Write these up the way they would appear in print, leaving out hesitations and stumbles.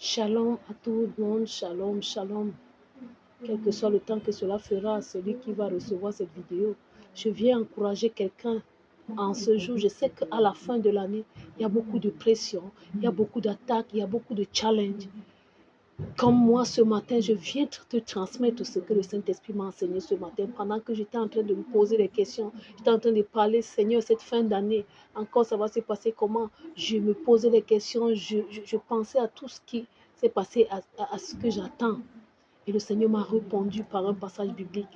Shalom à tout le monde, shalom, shalom. Quel que soit le temps que cela fera à celui qui va recevoir cette vidéo, je viens encourager quelqu'un en ce jour. Je sais qu'à la fin de l'année, il y a beaucoup de pression, il y a beaucoup d'attaques, il y a beaucoup de challenges. Comme moi ce matin, je viens te transmettre ce que le Saint-Esprit m'a enseigné ce matin pendant que j'étais en train de me poser des questions. J'étais en train de parler, Seigneur, cette fin d'année, encore ça va se passer comment? Je me posais des questions, je pensais à tout ce qui s'est passé, à ce que j'attends. Et le Seigneur m'a répondu par un passage biblique.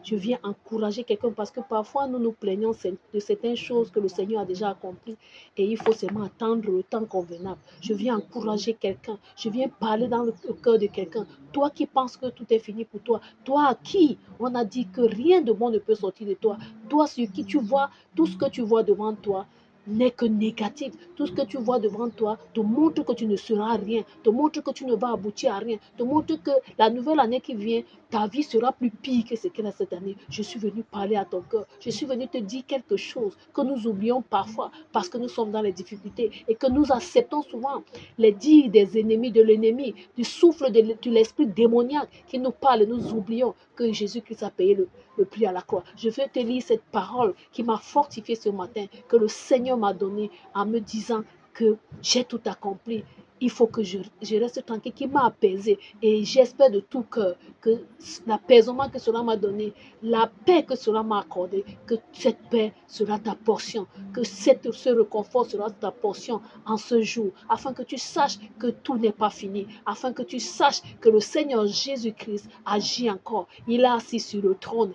Je viens encourager quelqu'un parce que parfois nous nous plaignons de certaines choses que le Seigneur a déjà accomplies et il faut seulement attendre le temps convenable. Je viens encourager quelqu'un. Je viens parler dans le cœur de quelqu'un. Toi qui penses que tout est fini pour toi. Toi à qui on a dit que rien de bon ne peut sortir de toi. Toi sur qui tu vois tout ce que tu vois devant toi n'est que négatif. Tout ce que tu vois devant toi te montre que tu ne seras rien, te montre que tu ne vas aboutir à rien, te montre que la nouvelle année qui vient, ta vie sera plus pire que ce qu'elle a cette année. Je suis venu parler à ton cœur. Je suis venu te dire quelque chose que nous oublions parfois parce que nous sommes dans les difficultés et que nous acceptons souvent les dires des ennemis, de l'ennemi, du souffle de l'esprit démoniaque qui nous parle. Nous oublions que Jésus-Christ a payé le prix à la croix. Je vais te lire cette parole qui m'a fortifié ce matin, que le Seigneur m'a donné en me disant que j'ai tout accompli. Il faut que je reste tranquille, qui m'a apaisé. Et j'espère de tout cœur que l'apaisement que cela m'a donné, la paix que cela m'a accordé, que cette paix sera ta portion, que ce réconfort sera ta portion en ce jour, afin que tu saches que tout n'est pas fini, afin que tu saches que le Seigneur Jésus-Christ agit encore. Il est assis sur le trône.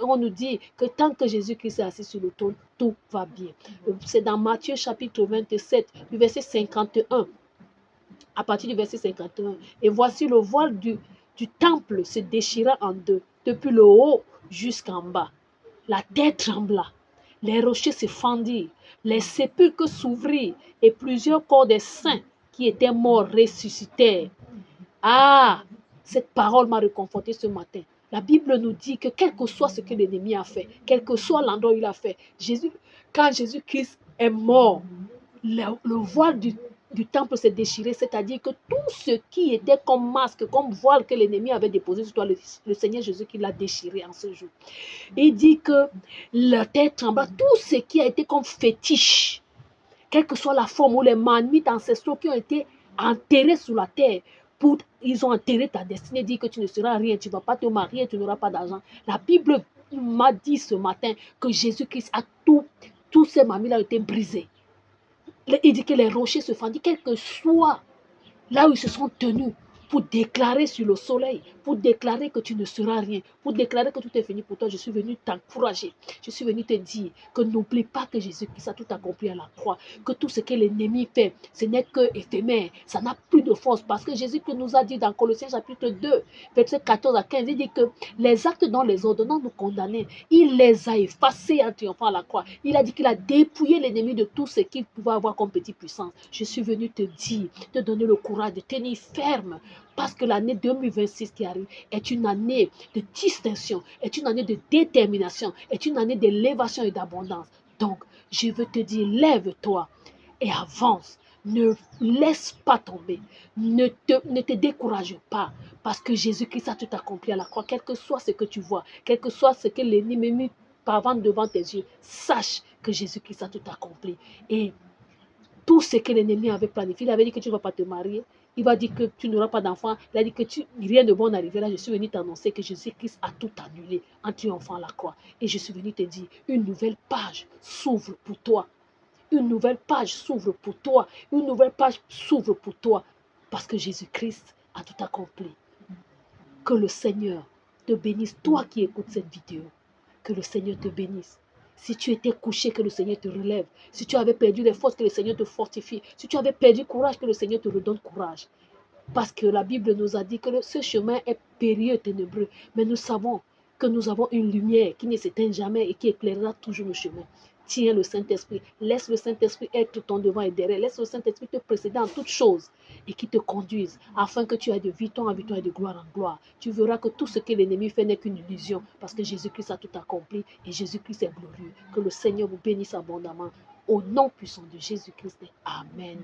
On nous dit que tant que Jésus-Christ est assis sur le trône, tout va bien. C'est dans Matthieu chapitre 27, du verset 51, à partir du verset 51. Et voici le voile du temple se déchira en deux, depuis le haut jusqu'en bas. La terre trembla, les rochers se fendirent, les sépulcres s'ouvrirent, et plusieurs corps des saints qui étaient morts ressuscitèrent. Ah, cette parole m'a réconforté ce matin. La Bible nous dit que quel que soit ce que l'ennemi a fait, quel que soit l'endroit où il a fait, quand Jésus-Christ est mort, le voile du temple s'est déchiré, c'est-à-dire que tout ce qui était comme masque, comme voile que l'ennemi avait déposé sur toi, le Seigneur Jésus qui l'a déchiré en ce jour. Il dit que la terre trembla, tout ce qui a été comme fétiche, quelle que soit la forme, ou les marmites ancestraux qui ont été enterrés sous la terre, ils ont enterré ta destinée, dit que tu ne seras rien, tu ne vas pas te marier, tu n'auras pas d'argent. La Bible m'a dit ce matin que Jésus-Christ a tous ces marmites-là ont été brisés. Il dit que les rochers se fendent, quel que soit là où ils se sont tenus pour déclarer sur le soleil, pour déclarer que tu ne seras rien, pour déclarer que tout est fini pour toi. Je suis venu t'encourager. Je suis venu te dire que n'oublie pas que Jésus-Christ a tout accompli à la croix, que tout ce que l'ennemi fait, ce n'est que éphémère, ça n'a plus de force, parce que Jésus-Christ nous a dit dans Colossiens chapitre 2, verset 14 à 15, il dit que les actes dont les ordonnances nous condamnaient, il les a effacés en triomphant à la croix. Il a dit qu'il a dépouillé l'ennemi de tout ce qu'il pouvait avoir comme petite puissance. Je suis venu te dire, te donner le courage de tenir ferme, parce que l'année 2026 qui arrive est une année de distinction, est une année de détermination, est une année d'élévation et d'abondance. Donc, je veux te dire, lève-toi et avance. Ne laisse pas tomber. Ne te décourage pas. Parce que Jésus-Christ a tout accompli à la croix. Quel que soit ce que tu vois, quel que soit ce que l'ennemi pavant devant tes yeux, sache que Jésus-Christ a tout accompli. Et tout ce que l'ennemi avait planifié, il avait dit que tu ne vas pas te marier, il va dire que tu n'auras pas d'enfant, il a dit que rien de bon n'arrivera. Je suis venu t'annoncer que Jésus-Christ a tout annulé en triomphant à la croix. Et je suis venu te dire, une nouvelle page s'ouvre pour toi. Une nouvelle page s'ouvre pour toi. Une nouvelle page s'ouvre pour toi. Parce que Jésus-Christ a tout accompli. Que le Seigneur te bénisse, toi qui écoutes cette vidéo. Que le Seigneur te bénisse. Si tu étais couché, que le Seigneur te relève. Si tu avais perdu les forces, que le Seigneur te fortifie. Si tu avais perdu courage, que le Seigneur te redonne courage. Parce que la Bible nous a dit que ce chemin est périlleux et ténébreux. Mais nous savons que nous avons une lumière qui ne s'éteint jamais et qui éclairera toujours le chemin. Tiens le Saint-Esprit. Laisse le Saint-Esprit être ton devant et derrière. Laisse le Saint-Esprit te précéder en toutes choses et qui te conduise afin que tu ailles de victoire en victoire et de gloire en gloire. Tu verras que tout ce que l'ennemi fait n'est qu'une illusion parce que Jésus-Christ a tout accompli et Jésus-Christ est glorieux. Que le Seigneur vous bénisse abondamment. Au nom puissant de Jésus-Christ. Amen.